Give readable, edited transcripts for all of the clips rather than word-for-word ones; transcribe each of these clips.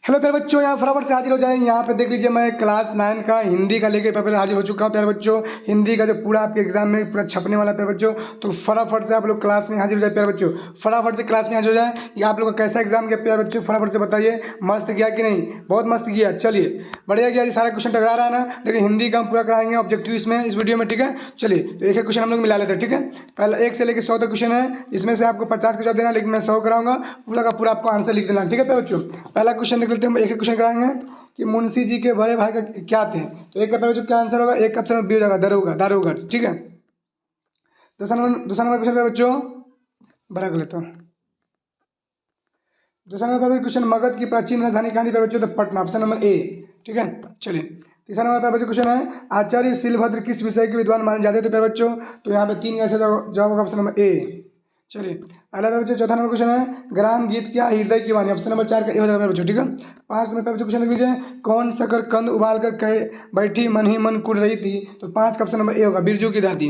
Hello प्यारे बच्चों, यहाँ फटाफट से हाजिर हो जाए। यहाँ पे देख लीजिए, मैं क्लास 9 का हिंदी का लेके पेपर हाजिर हो चुका हूँ प्यारे बच्चों। हिंदी का जो पूरा आपके एग्जाम में पूरा छपने वाला प्यारे बच्चों, तो फटाफट से आप लोग क्लास में हाजिर हो जाए प्यारे बच्चों। फटाफट से क्लास में हाजिर हो जाए। ये आप लोग का कैसा एग्जाम गया प्यारे बच्चों, फटाफट से बताइए। मस्त गया कि नहीं? बहुत मस्त गया। चलिए, बढ़िया गया। ये सारा क्वेश्चन टकरा रहा है ना, लेकिन हिंदी का हम पूरा कराएंगे ऑब्जेक्टिव इसमें, इस वीडियो में, ठीक है। चलिए, तो एक एक क्वेश्चन हम लोग मिला लेते हैं, ठीक है। पहले 1 से लेकर 100 तक क्वेश्चन है, इसमें से आपको 50 का जवाब देना, लेकिन मैं 100 कराऊंगा। पूरा का पूरा आपको आंसर लिख देना, ठीक है प्यारे बच्चों। पहला क्वेश्चन देख लेते हैं, एक एक क्वेश्चन कराएंगे कि मुंशी जी के बड़े भाई का क्या थे। तो एक का पहले क्या आंसर होगा? एक का ऑप्शन बी हो जाएगा, दारोगा, दारोगा, ठीक है। दूसरा नंबर क्वेश्चन बच्चों बड़ा कर लेता हूँ। दूसरा नंबर क्वेश्चन, मगध की प्राचीन राजधानी कहाँ थी प्यारे बच्चों? तो पटना, ऑप्शन नंबर ए, ठीक है। चलिए, तीसरा नंबर प्यारे बच्चों क्वेश्चन है, आचार्य शिलभद्र किस विषय के विद्वान माने जाते थे प्यारे बच्चों? तो यहाँ पे 3 ऐसे जवाब होगा, ऑप्शन नंबर ए। चलिए, अगला बच्चों चौथा नंबर क्वेश्चन है, ग्राम गीत क्या हृदय की वाणी, ऑप्शन नंबर 4 का ए हो जाएगा बच्चों, ठीक है। 5 नंबर बच्चों क्वेश्चन देख लीजिए, कौन शकरकंद उबाल कर बैठी मन ही मन कुड़ रही थी। तो 5 का ऑप्शन नंबर ए होगा, बिरजू की दादी।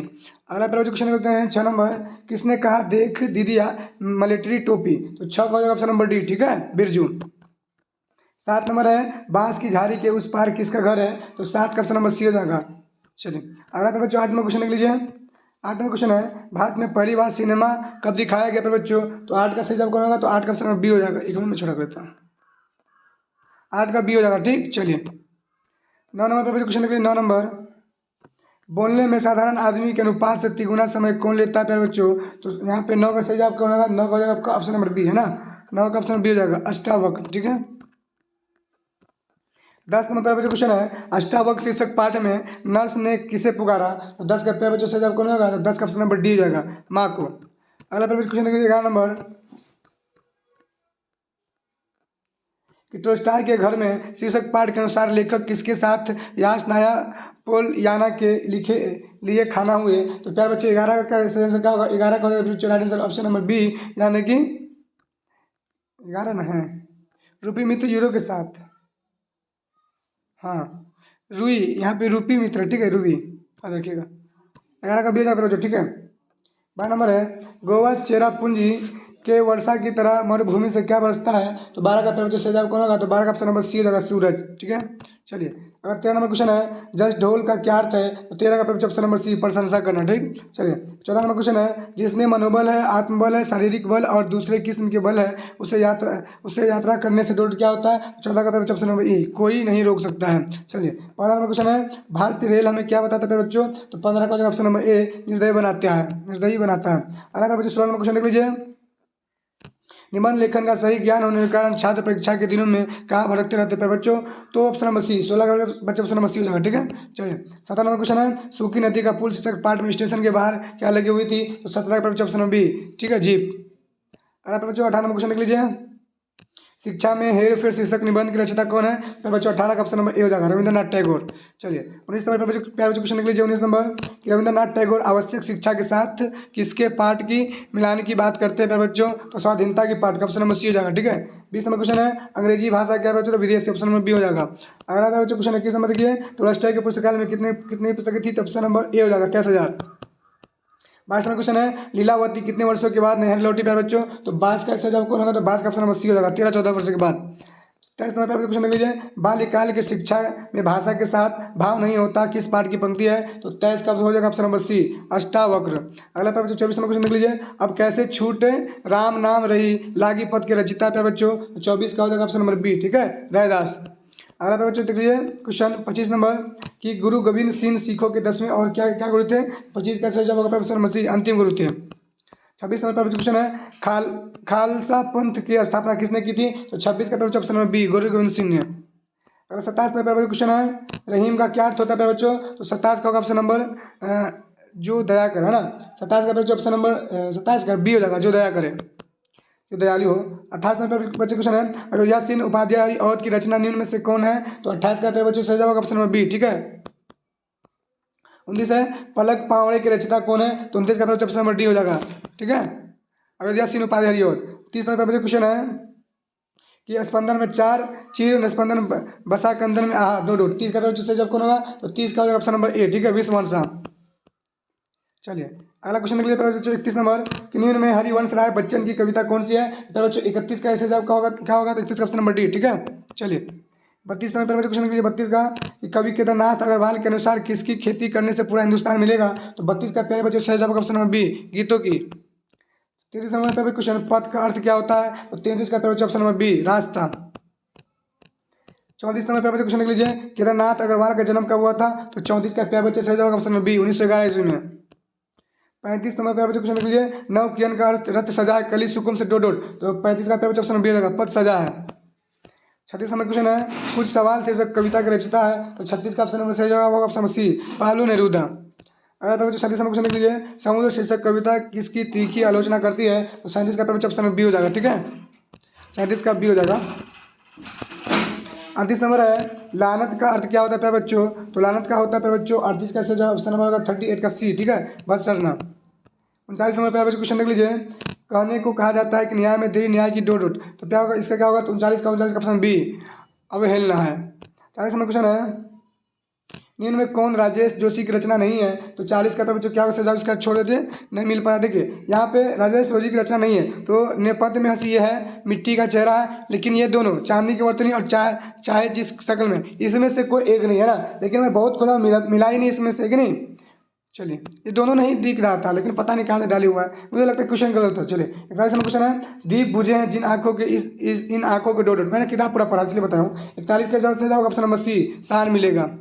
अगला बच्चों क्वेश्चन देखते हैं 6 नंबर, किसने कहा देख दीदिया मिलिट्री टोपी। तो 6 का हो जाएगा ऑप्शन नंबर डी, ठीक है, बिरजू। 7 नंबर है, बांस की झाड़ी के उस पार किसका घर है। तो 7 का ऑप्शन नंबर सी हो जाएगा। चलिए, अगला बच्चों 8 नंबर क्वेश्चन देख लीजिए। 8 नंबर क्वेश्चन है, भारत में पहली बार सिनेमा कब दिखाया गया बच्चों? तो 8 का सही जवाब कौन होगा? तो 8 का ऑप्शन नंबर बी हो जाएगा। एक मिनट में छोड़ा करता हूँ, 8 का बी हो जाएगा, ठीक। चलिए, 9 नंबर पर क्वेश्चन देखिए। 9 नंबर, बोलने में साधारण आदमी के अनुपात से तिगुना समय कौन लेता है प्यारे बच्चों? तो यहाँ पे 9 का सही जवाब कौन होगा? 9 का हो जाएगा आपका ऑप्शन नंबर बी, है ना। 9 का ऑप्शन बी हो जाएगा, अष्टावक्र, ठीक है। 10 नंबर पे क्वेश्चन है, अष्टावक्र शीर्षक पाठ में नर्स ने किसे पुकारा। तो 10 का प्यारे बच्चों से जवाब कौन होगा? तो 10 का ऑप्शन नंबर डी हो जाएगा, माँ को। अगला क्वेश्चन देखिए 11 नंबर, कि टोस्टार के घर में शीर्षक पाठ के अनुसार लेखक किसके साथ यासनाया पोल याना के लिखे लिए खाना हुए। तो प्यारे बच्चे 11 का सही आंसर क्या होगा? 11 का आंसर ऑप्शन नंबर बी, यानी कि 11 ना है, रूपी मित्र यूरो के साथ। हाँ, रुई, यहाँ पे रूपी मित्र, ठीक है, रूबी, याद रखिएगा। 11 का बी हो जाएगा, ठीक है। 12 नंबर है, गोवा चेरापूंजी के वर्षा की तरह मरुभूमि से क्या बरसता है। तो 12 का पेपर जो सही जवाब कौन होगा? तो 12 का ऑप्शन नंबर सी हो जाएगा, सूरज, ठीक है। चलिए, अगर 13 नंबर क्वेश्चन है, जस ढोल का क्या अर्थ है। तो 13 का पेपर ऑप्शन नंबर सी, प्रशंसा करना, ठीक। चलिए, 14 नंबर क्वेश्चन है, जिसमें मनोबल है, आत्मबल है, शारीरिक बल और दूसरे किस्म के बल है, उसे यात्रा करने से दूर क्या होता है। 14 का पेपर ऑप्शन नंबर ई, कोई नहीं रोक सकता है। चलिए, 15 नंबर क्वेश्चन है, भारतीय रेल हमें क्या बताता है बच्चों? तो 15 का ऑप्शन नंबर ए, निर्दयी बनाता है, निर्दयी बनाता है। अगला बच्चों 16 नंबर क्वेश्चन देख लीजिए, निबंध लेखन का सही ज्ञान होने के कारण छात्र परीक्षा के दिनों में कहाँ भटकते रहते हैं बच्चों? तो ऑप्शन नंबर सी, 16 का बच्चे ऑप्शन नंबर सी हो जाएगा, ठीक है। चलिए, 17 नंबर क्वेश्चन है, सूखी नदी का पुल शीर्षक पाठ में स्टेशन के बाहर क्या लगी हुई थी। तो 17 का ऑप्शन नंबर बी, ठीक है, जीप। अगला बच्चों 18 नंबर क्वेश्चन देख लीजिए, शिक्षा में हेर फेर शीर्षक निबंध की रचयिता कौन है। तो बच्चों 18 का ऑप्शन नंबर ए हो जाएगा, रविंद्रनाथ टैगोर। चलिए, 19 नंबर पर प्यारे बच्चों क्वेश्चन लिख लीजिए। 19 नंबर, कि रविंद्रनाथ टैगोर आवश्यक शिक्षा के साथ किसके पाठ की मिलान की बात करते हैं प्यारे बच्चों? तो स्वाधीनता की पाठ का ऑप्शन नंबर सी हो जाएगा, ठीक है। 20 नंबर क्वेश्चन है, अंग्रेजी भाषा क्या बच्चों? तो विदेशी, ऑप्शन नंबर बी हो जाएगा। अगला बच्चों क्वेश्चन 21 नंबर देखिए, टोल्स्टॉय के पुस्तकालय में कितनी पुस्तकें थी। तो ऑप्शन नंबर ए हो जाएगा, 23,000। 22 नंबर क्वेश्चन है, लीलावती कितने वर्षों के बाद नहर लौटी प्यारे बच्चों? तो 22 का ऐसा जवाब कौन होगा? तो 22 का ऑप्शन नंबर सी हो जाएगा, 13-14 वर्ष के बाद। 23 नंबर पर क्वेश्चन देख लीजिए, बाल्यकाल की शिक्षा में भाषा के साथ भाव नहीं होता, किस पाठ की पंक्ति है। तो 23 का हो जाएगा ऑप्शन नंबर सी, अष्टावक्र। अगला पर 24 नंबर क्वेश्चन देख लीजिए, अब कैसे छूटे राम नाम रही लागी पद के रचिता प्यारे बच्चों? तो 24 का हो जाएगा ऑप्शन नंबर बी, ठीक है, रैदास। अगला पर बच्चों देख लीजिए क्वेश्चन 25 नंबर, कि गुरु गोविंद सिंह सिखों के 10वें और क्या क्या गुरु थे। 25 का सही जवाब होगा ऑप्शन नंबर सी, अंतिम गुरु थे। 26 नंबर पर क्वेश्चन है, खालसा पंथ की स्थापना किसने की थी। तो 26 का ऑप्शन नंबर बी, गुरु गोविंद सिंह ने। अगर 27 नंबर पर क्वेश्चन है, रहीम का क्या अर्थ होता है बच्चों? तो 27 का ऑप्शन नंबर जो दया करे, है ना। 27 का ऑप्शन नंबर 27 का बी हो जाएगा, जो दया करे, जो दयालु हो। 28 नंबर पर बच्चे क्वेश्चन है, अयोध्या सिंह उपाध्याय औध की रचना निम्न में से कौन है। तो 28 का बच्चों सही जवाब ऑप्शन नंबर बी, ठीक है। 29 है, पलक पावड़े के रचयिता कौन है। तो 29 का ऑप्शन नंबर डी हो जाएगा, ठीक है, अयोध्या सिंह उपाध्याय। और 30 नंबर पर क्वेश्चन है, कि स्पंदन में 4 चीर निस्पंदन बसा कंदन में आहा 2 30 का सही जवाब कौन होगा। तो 30 का ऑप्शन नंबर ए, ठीक है, विश्ववंशा। चलिए, अगला क्वेश्चन निकलिए प्यारे बच्चों 31 नंबर, कि निम्न में हरिवंश राय बच्चन की कविता कौन सी है। प्यारे बच्चों 31 का ऐसे जवाब क्या होगा? तो 31 का ऑप्शन नंबर डी, ठीक है। चलिए 32 नंबर पर क्वेश्चन लीजिए 32 का कि कवि केदारनाथ अग्रवाल के अनुसार किसकी खेती करने से पूरा हिंदुस्तान मिलेगा। तो 32 का प्यारे बच्चों सही जवाब ऑप्शन नंबर बी, गीतों की। 33 नंबर पर क्वेश्चन पथ का अर्थ क्या होता है। तो 33 का प्यारे बच्चों ऑप्शन नंबर बी, रास्ता। 34 नंबर पर क्वेश्चन लिख लीजिए केदारनाथ अग्रवाल का जन्म कब हुआ था। तो 34 का प्यारे बच्चे सही जवाब ऑप्शन नंबर बी, 1911 ईस्वी में। 35 नंबर पर क्वेश्चन लिख लीजिए नव किरण का अर्थ रथ सजा है कली सुकुम से डोट डोट। तो 35 का प्यारे बच्चे ऑप्शन नंबर बी रहेगा, पथ सजा है। 36 नंबर क्वेश्चन है कुछ सवाल शीर्षक कविता के रचयिता है। तो 36 का ऑप्शन नंबर सही जवाब होगा ऑप्शन नंबर सी, पालू नेरुदा। अगर बच्चों 37 नंबर क्वेश्चन लिख लीजिए समुद्र शीर्षक कविता किसकी तीखी आलोचना करती है। तो 37 का प्यारे बच्चे ऑप्शन नंबर बी हो जाएगा, ठीक है, 37 का बी हो जाएगा। 38 नंबर है लानत का अर्थ क्या होता है प्यारे बच्चों। तो लानत का होता है प्यारे बच्चों 38 का जवाब ऑप्शन नंबर होगा 38 का सी, ठीक है, बस सरना। 39 नंबर प्यारे बच्चों क्वेश्चन देख लीजिए कहने को कहा जाता है कि न्याय में देरी न्याय की डोट डोट। तो क्या होगा, इसका क्या होगा। तो 39 का ऑप्शन बी, अवहेलना है। 40 नंबर क्वेश्चन है निम्न में कौन राजेश जोशी की रचना नहीं है। तो 40 का बच्चों क्या होगा, इसका छोड़ देते, नहीं मिल पाया। देखिए यहाँ पे राजेश जोशी की रचना नहीं है। तो नेपथ्य में हंसी ये है मिट्टी का चेहरा है, लेकिन ये दोनों चांदी की बर्तनी और चाहे जिस शक्ल में, इसमें से कोई एक नहीं है ना। लेकिन मैं बहुत खुदा मिला ही नहीं इसमें से, कि नहीं। चलिए ये दोनों नहीं दिख रहा था, लेकिन पता नहीं कहाँ से डाली हुआ है, मुझे लगता है क्वेश्चन गलत था। चलिए 41 नंबर क्वेश्चन है दीप बुझे हैं जिन आंखों के इन आंखों के डोट डोट। मैंने किताब पूरा पढ़ा इसलिए बताऊँ। 41 का जवाब से जाओगे ऑप्शन नंबर सी, शान मिलेगा।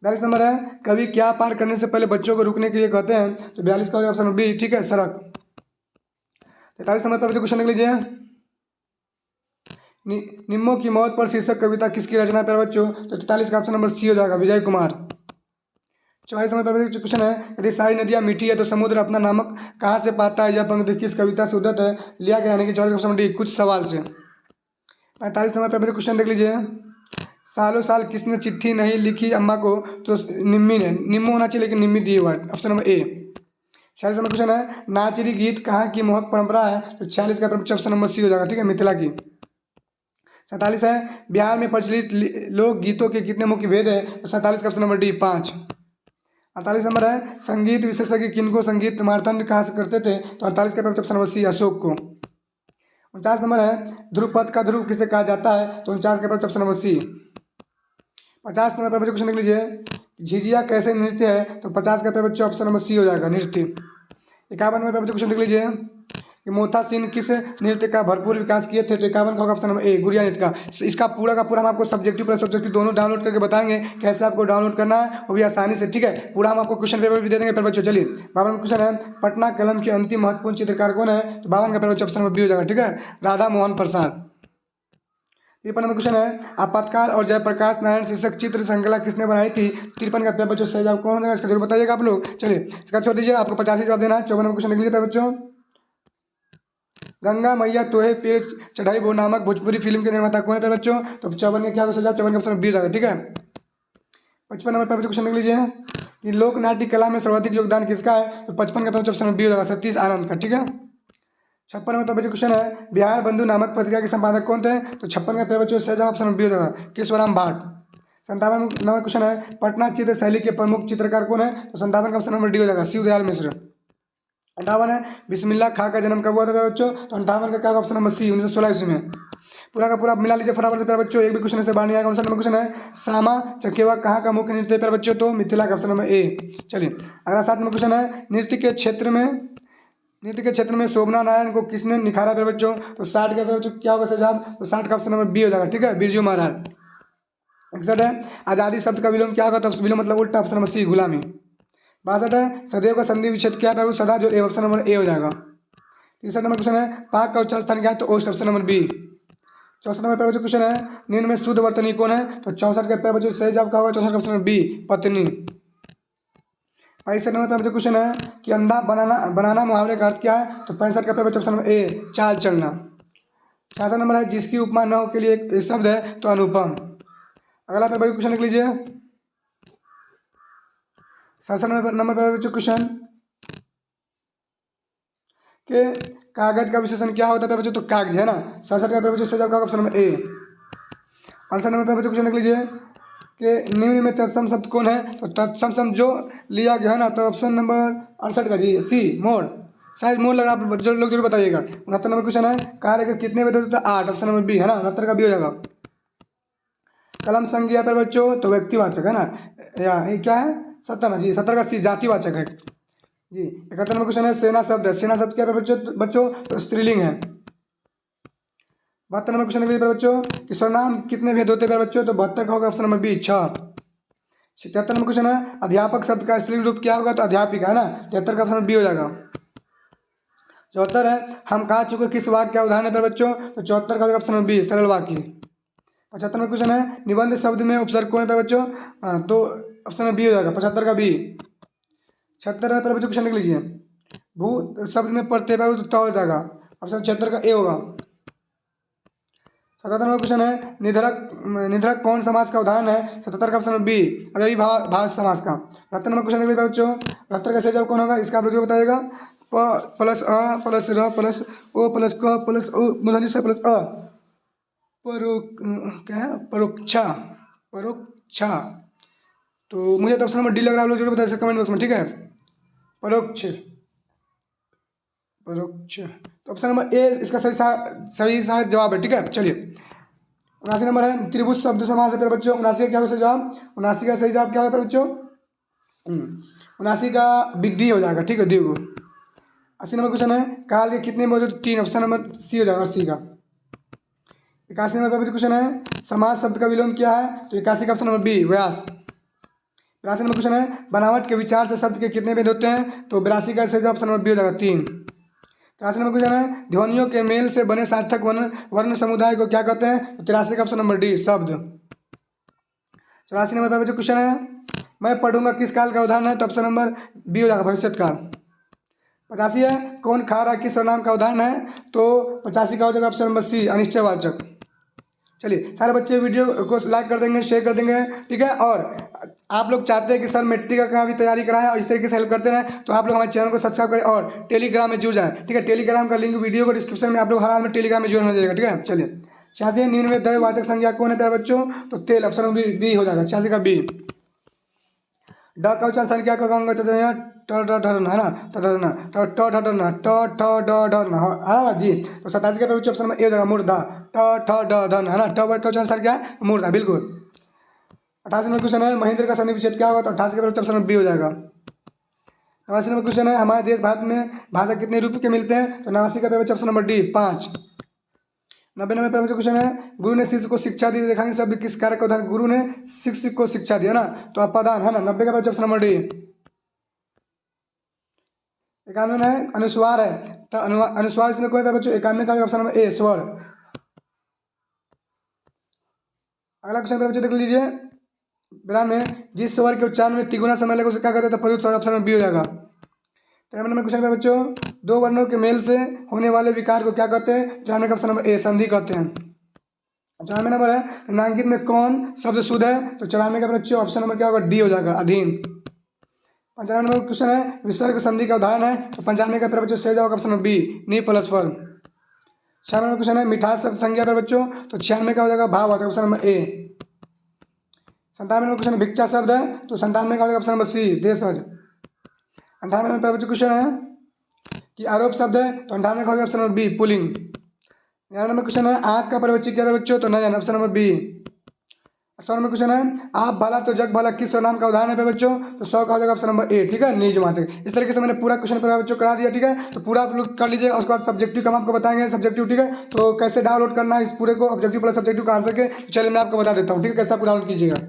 42 नंबर है कभी क्या पार करने से पहले बच्चों को रुकने के लिए कहते हैं। तो 42 का ऑप्शन नंबर बी, ठीक है, सड़क। 43 नंबर पर बच्चों क्वेश्चन लिख लीजिए निम्मों की मौत पर शीर्षक कविता किसकी रचना है बच्चों। तो 43 का ऑप्शन नंबर सी हो जाएगा, विजय कुमार। 44 नंबर पर क्वेश्चन है यदि सारी नदियां मीठी है तो समुद्र अपना नमक कहाँ से पाता है। यह पंक्ति किस कविता से उद्धत है, लिया गया, यानी कि 44 ऑप्शन डी, कुछ सवाल से। 45 नंबर पर क्वेश्चन देख लीजिए सालों साल किसने चिट्ठी नहीं लिखी अम्मा को। तो निम्मी ने, निम्मो होना चाहिए लेकिन निम्मी दिए हुआ, ऑप्शन नंबर ए। 46 नंबर क्वेश्चन है नाचरी गीत कहाँ की मोहक परंपरा है। तो 46 का ऑप्शन नंबर सी हो जाएगा, ठीक है, मिथिला की। 47 है बिहार में प्रचलित लोक गीतों के कितने मुख्य भेद है। तो 47 का ऑप्शन नंबर डी, 5। 48 नंबर है संगीत विशेषज्ञ किनको संगीत मार्तंड कहाँ से करते थे। तो 48 का ऑप्शन नंबर सी, अशोक को। 49 नंबर है ध्रुपद का ध्रुव किसे कहा जाता है। तो 49 का ऑप्शन नंबर सी। 50 नंबर पर क्वेश्चन लिख लीजिए झिझिया कैसे नृत्य है। तो 50 का बच्चों ऑप्शन नंबर सी हो जाएगा, नृत्य। 51 नंबर पर क्वेश्चन लिख लीजिए कि मोथा सिंह किस नृत्य का भरपूर विकास किए थे। तो 51 का ऑप्शन नंबर ए, गुड़िया नृत्य का। इसका पूरा का पूरा हम आपको सब्जेक्टिव प्लस सब्जेक्टिव दोनों डाउनलोड करके बताएंगे कैसे आपको डाउनलोड करना है, वो भी आसानी से, ठीक है। पूरा हम आपको क्वेश्चन पेपर भी दे देंगे पर बच्चों। चलिए 52 क्वेश्चन है पटना कलम के अंतिम महत्वपूर्ण चित्रकार कौन है। तो 52 का बच्चों ऑप्शन नंबर बी हो जाएगा, ठीक है, राधा मोहन प्रसाद। 53 नंबर क्वेश्चन है आपातकाल और जयप्रकाश नारायण शीर्षक चित्र श्रृंखला किसने बनाई थी। 53 का पेपर बच्चों सही जवाब कौन होगा, इसका जरूर बताइएगा आप लोग। चलिए इसका छोड़ दीजिए, आपको 85 जवाब देना है। 54 नंबर क्वेश्चन लिख लीजिए बच्चों गंगा मैया तोहे पेड़ चढ़ाई वो नामक भोजपुरी फिल्म के निर्माता कौन है बच्चों। तो 54 का क्या होगा, 54 का ऑप्शन बी होगा, ठीक है। 55 नंबर पर क्वेश्चन लिख लीजिए कि लोक नाट्य कला में सर्वाधिक योगदान किसका है। तो 55 का ऑप्शन बी होगा, सतीश आनंद का, ठीक है। 56 नंबर पर क्वेश्चन है बिहार बंधु नामक पत्रिका के संपादक कौन थे। तो 56 का बच्चों सही जवाब ऑप्शन बी होगा, केशवराम भाट। 57 नंबर क्वेश्चन है पटना चित्र शैली के प्रमुख चित्रकार कौन है। तो 57 का ऑप्शन नंबर डी हो जाएगा, शिवदयाल मिश्र। 58 है बिस्मिल्लाह खां का जन्म कब हुआ था बच्चों। तो 58 का क्या ऑप्शन नंबर सी, 1916 ईस्वी में। पूरा का पूरा मिला लीजिए फटाफट से प्यारे बच्चों, एक भी क्वेश्चन से बाहर नहीं आएगा। 59 नंबर क्वेश्चन है सामा चकेवा कहाँ का मुख्य नृत्य प्यारे बच्चों। तो मिथिला का, ऑप्शन नंबर ए। चलिए अगला 60 नंबर क्वेश्चन है नृत्य के क्षेत्र में शोभना नारायण को किसने निखारा प्यारे बच्चों। तो 60 का बच्चों क्या होगा जवाब। तो 60 का ऑप्शन नंबर बी हो जाएगा, ठीक है, बिरजू महाराज। 61 है आज़ादी शब्द का विलोम क्या होगा। तो विलोम मतलब उल्टा, ऑप्शन नंबर सी, गुलामी। 62 है सदैव का संधि विच्छेद क्या है, सदा जो ए, ऑप्शन नंबर ए हो जाएगा। 63 नंबर क्वेश्चन है पाक का उच्चारण स्थान क्या है। तो ओस्ट, ऑप्शन नंबर बी। 64 नंबर पर क्वेश्चन है निम्न में शुद्ध वर्तनी कौन है। तो 64 के पर बच्चों सही जवाब क्या होगा, 64 का ऑप्शन नंबर बी, पत्नी। 65 नंबर पर क्वेश्चन है कि अंधा बनाना मुहावरे का अर्थ क्या है। तो 65 का बच्चों ऑप्शन नंबर ए, चाल चलना। 66 नंबर है जिसकी उपमा न हो के लिए एक शब्द है। तो अनुपम। अगला पर क्वेश्चन लिख लीजिए 67 नंबर पर बच्चों क्वेश्चन के कागज का विशेषण क्या होता है बच्चों। तो कागज है ना। 67 का बच्चों सही जवाब ऑप्शन नंबर ए। 68 नंबर पर बच्चों क्वेश्चन लिख लीजिए कि निम्न में तत्सम शब्द कौन है। तो तत्सम शब्द जो लिया गया है ना। तो ऑप्शन नंबर 68 का जी, सी, मोर। शायद मोर लगा, आप जो लोग जरूर बताइएगा। 69 नंबर क्वेश्चन है कार्य के कितने वेद होते हैं। 8, ऑप्शन नंबर बी है ना, 69 का बी हो जाएगा। कलम संज्ञा पर बच्चों तो व्यक्तिवाचक है ना, या ये क्या है 70 ना जी, 70 का सी जातिवाचक है जी। 71 नंबर क्वेश्चन है सेना शब्द है, सेना शब्द क्या है बच्चों तो स्त्रीलिंग है। 72 नंबर क्वेश्चन है बच्चों कि सर्वनाम कितने भेद होते हैं बच्चों तो 72 का होगा option number B 6। 77 number question है अध्यापक शब्द का स्त्रीलिंग रूप क्या होगा तो अध्यापिका है ना, 73 का ऑप्शन नंबर बी हो जाएगा। 74 है हम कहा चुके किस वाक्य का उदाहरण है बच्चों तो 74 का ऑप्शन नंबर बी सरल वाक्य। 75 नंबर क्वेश्चन है निबंध शब्द में उपसर्ग कौन है बच्चों तो ऑप्शन नंबर बी हो जाएगा 75 का बी। 76 पर बच्चों क्वेश्चन लिख लीजिए भू शब्द में पढ़ते पर तो हो जाएगा ऑप्शन 76 का ए होगा। 77 नंबर क्वेश्चन है निधरक कौन समास का उदाहरण है 77 का ऑप्शन बी अव्ययी भाव समास का। 78 नंबर क्वेश्चन लिख लीजिए बच्चों 78 का सही जवाब कौन होगा इसका आप लोग बताइएगा प प्लस अ प्लस र प्लस ओ प्लस क प्लस ओ मूर्धन्य स प्लस अ क्या है परोक्षा परोक्षा। तो मुझे तो ऑप्शन नंबर डी लग रहा है, आप लोग जरूर बताइए कमेंट बॉक्स में ठीक है। परोक्ष परोक्ष तो ऑप्शन नंबर ए इसका सही जवाब है ठीक है। चलिए 79 नंबर है त्रिभुज शब्द समास है फिर बच्चों 79 का क्या हो सही जवाब 79 का सही जवाब क्या होगा बच्चों 79 का डी हो जाएगा ठीक है डी को। 80 नंबर क्वेश्चन है काल के कितने मौजूद 3 ऑप्शन नंबर सी हो जाएगा 80 का। 81 नंबर पर क्वेश्चन है समास शब्द का विलोम क्या है तो 81 का ऑप्शन नंबर बी व्यास। 82 नंबर क्वेश्चन है बनावट के विचार से शब्द के कितने भेद होते हैं तो 82 का सही ऑप्शन नंबर बी हो जाएगा 3। 83 नंबर क्वेश्चन है ध्वनियों के मेल से बने सार्थक वर्ण समुदाय को क्या कहते हैं तो 83 का ऑप्शन नंबर डी शब्द। 84 नंबर पर जो क्वेश्चन है मैं पढ़ूंगा किस काल का उदाहरण है तो ऑप्शन नंबर बी हो जाएगा भविष्य काल। 85 है कौन खा रहा किस सर्वनाम का उदाहरण है तो 85 का हो जाएगा ऑप्शन नंबर सी अनिश्चयवाचक। चलिए सारे बच्चे वीडियो को लाइक कर देंगे शेयर कर देंगे ठीक है। और आप लोग चाहते हैं कि सर मैट्रिक का भी तैयारी कराएं और इस तरीके से हेल्प करते रहें तो आप लोग हमारे चैनल को सब्सक्राइब करें और टेलीग्राम में जुड़ जाएं ठीक है। टेलीग्राम का लिंक वीडियो को डिस्क्रिप्शन में आप लोग हर हाल में टेलीग्राम में ज्वाइन हो जाएगा ठीक है। चलिए 86 निन्यानवे द्रव्यवाचक संज्ञा कौन है प्यारे बच्चों तो तेल ऑप्शन बी हो जाएगा 86 का बी। ड का उच्चारण संख्या का गंगा है ना जी। तो 87 का ऑप्शन में ए हो जाएगा मूर्धा धन है ना ट का उच्चारण संख्या है मूर्धा बिल्कुल। 88 में क्वेश्चन है महेंद्र का सन्धि विच्छेद क्या होगा तो 88 का ऑप्शन में बी हो जाएगा। 89 में क्वेश्चन है हमारे देश भारत में भाषा कितने रूप के मिलते हैं तो 89 का ऑप्शन नंबर डी 5। 90 नंबर पर क्वेश्चन है गुरु ने शिष्य को शिक्षा दी रेखांकित शब्द किस कार्य का उदाहरण गुरु ने शिष्य को शिक्षा दिया ना तो अपादान है ना 90 का ऑप्शन नंबर डी। 91 में अनुस्वार है तो अनुस्वार इसमें कौन है बच्चों 91 का ऑप्शन नंबर ए स्वर। अगला क्वेश्चन पर बच्चों देख लीजिए विराम में जिस स्वर के उच्चारण में तिगुना समय लगे उसे क्या कहते हैं तो प्रयुक्त स्वर ऑप्शन नंबर बी हो जाएगा। 93 नंबर क्वेश्चन पर बच्चों दो वर्णों के मेल से होने वाले विकार को क्या कहते हैं 94 का ऑप्शन नंबर ए संधि कहते हैं। 94 नंबर है निम्नांकित में कौन शब्द शुद्ध है तो 94 का बच्चों ऑप्शन नंबर क्या होगा डी हो जाएगा अधीन। 95 नंबर क्वेश्चन है विसर्ग संधि का उदाहरण है तो 95 का बच्चों सही जाएगा ऑप्शन नंबर बी नी प्लस फल। 96 नंबर क्वेश्चन है मिठास संज्ञा पर बच्चों तो 96 का हो जाएगा भाव option number A. 97 number question विक्षा शब्द है तो 97 का हो जाएगा ऑप्शन नंबर सी देशज। 98 नंबर बच्चों क्वेश्चन है कि आरोप शब्द है तो 98 का हो जाएगा ऑप्शन नंबर बी पुलिंग। 99 नंबर क्वेश्चन है आग का परिवचित क्या है बच्चों तो नयन option number B. 100 number question है आप भला तो जग भला किस नाम का उदाहरण है बच्चों तो 100 का हो जाएगा ऑप्शन नंबर ए ठीक है निजवाचक। इस तरीके से मैंने पूरा क्वेश्चन पर बच्चों करा दिया ठीक है। तो पूरा आप लोग कर लीजिए उसके बाद सब्जेक्टिव का हम आपको बताएंगे सब्जेक्टिव ठीक है। तो कैसे डाउनलोड करना है इस पूरे को ऑब्जेक्टिव प्लस सब्जेक्टिव का आंसर के चलिए मैं आपको बता देता हूँ ठीक है कैसे आप डाउनलोड कीजिएगा।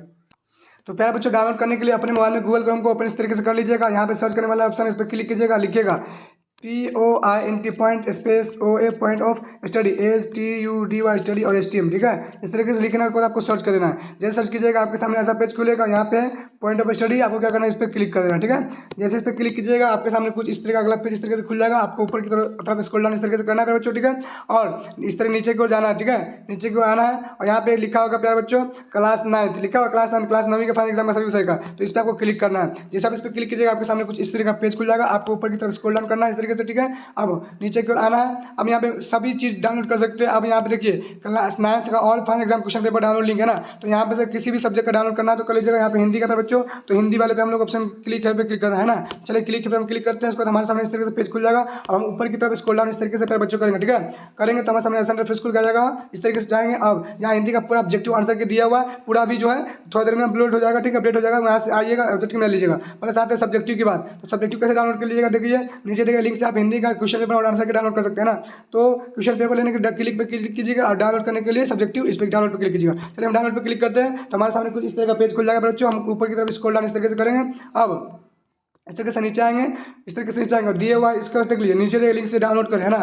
तो प्यारे बच्चों डाउनलोड करने के लिए अपने मोबाइल में गूगल क्रोम को ओपन इस तरीके से कर लीजिएगा। यहाँ पे सर्च करने वाला ऑप्शन इस पर क्लिक कीजिएगा लिखिएगा POINT point space OA point of study STUDY study और STM ठीक है। इस तरीके से लिखने के बाद आपको सर्च कर देना है। जैसे सर्च कीजिएगा आपके सामने ऐसा पेज खुलेगा यहाँ पे पॉइंट ऑफ स्टडी आपको क्या करना है इस पर क्लिक कर देना ठीक है। जैसे इस पर क्लिक कीजिएगा आपके सामने कुछ इस तरह का अगला पेज इस तरीके से खुल जाएगा। आपको ऊपर की तरफ स्क्रॉल डाउन इस तरीके से करना है बच्चों ठीक है। और इस तरह नीचे की ओर जाना है ठीक है नीचे की ओर आना है और यहाँ पे लिखा होगा प्यारे बच्चों क्लास 9 लिखा होगा क्लास 9वीं का फाइनल एग्जाम का सभी विषय का। तो इस पर आपको क्लिक करना है। जैसे आप इस पर क्लिक कीजिएगा आपके सामने कुछ इस तरह का पेज खुल जाएगा। आपको ऊपर की तरफ स्क्रॉल डाउन करना है इस तरीके तरीके से, ठीक है। अब नीचे की ओर आना है, अब यहाँ पे सभी चीज़ डाउनलोड कर सकते हैं। अब यहाँ पे देखिए क्लास 9th का all final exam question paper download link है ना, तो यहाँ पे से किसी भी सब्जेक्ट का डाउनलोड करना है तो कर लीजिएगा। यहाँ पे हिंदी का था बच्चों, तो हिंदी वाले पे हम लोग ऑप्शन क्लिक पे क्लिक करना है ना। चलिए क्लिक पे हम क्लिक करते हैं, इसको हमारे सामने इस तरीके से पेज खुल जाएगा। अब हम ऊपर की तरफ स्क्रॉल डाउन इस तरीके से बच्चों करेंगे, ठीक है। करेंगे तो हमारे सामने सेंटर फिर खुल जाएगा, इस तरीके से जाएंगे। अब यहाँ हिंदी का पूरा ऑब्जेक्टिव आंसर के दिया हुआ पूरा भी जो है थोड़ा देर में अपलोड हो जाएगा, ठीक है, अपडेट हो जाएगा। वहाँ से आइएगा ऑब्जेक्टिव में लीजिएगा। मतलब साथ है सब्जेक्टिव की बात, तो सब्जेक्टिव कैसे डाउनलोड कर लीजिएगा, देखिए नीचे देखिए लिंक से आप हिंदी का क्वेश्चन पेपर और आंसर के डाउनलोड कर सकते हैं ना। तो क्वेश्चन पेपर लेने के क्लिक पे क्लिक कीजिएगा और डाउनलोड करने के लिए सब्जेक्टिव इस पर डाउनलोड पे क्लिक कीजिएगा। चलिए हम डाउनलोड पे क्लिक करते हैं तो हमारे सामने कुछ इस तरह का पेज खुल जाएगा बच्चों। हम ऊपर की तरफ स्क्रॉल डाउन इस तरीके से करेंगे। अब इस तरीके से नीचे आएंगे, इस तरीके से नीचे आएंगे, दिए हुआ इसका देख लीजिए नीचे देखिए लिंक से डाउनलोड करें है ना।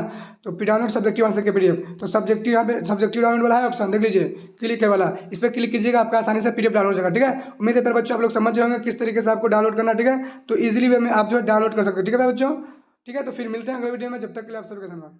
तो डाउनलोड सब्जेक्टिव आंसर के पीडीएफ, तो सब्जेक्टिव यहाँ पे सब्जेक्टिव डाउनलोड वाला है ऑप्शन, देख लीजिए क्लिक है वाला, इस पर क्लिक कीजिएगा, आपका आसानी से पीडीएफ डाउनलोड हो जाएगा, ठीक है। उम्मीद है फिर बच्चों आप लोग समझ जाएंगे किस तरीके से आपको डाउनलोड करना, ठीक है। तो ईजिली वे में आप जो है डाउनलोड कर सकते हैं, ठीक है बच्चों। ठीक है, तो फिर मिलते हैं अगले वीडियो में, जब तक के लिए आप सबका धन्यवाद।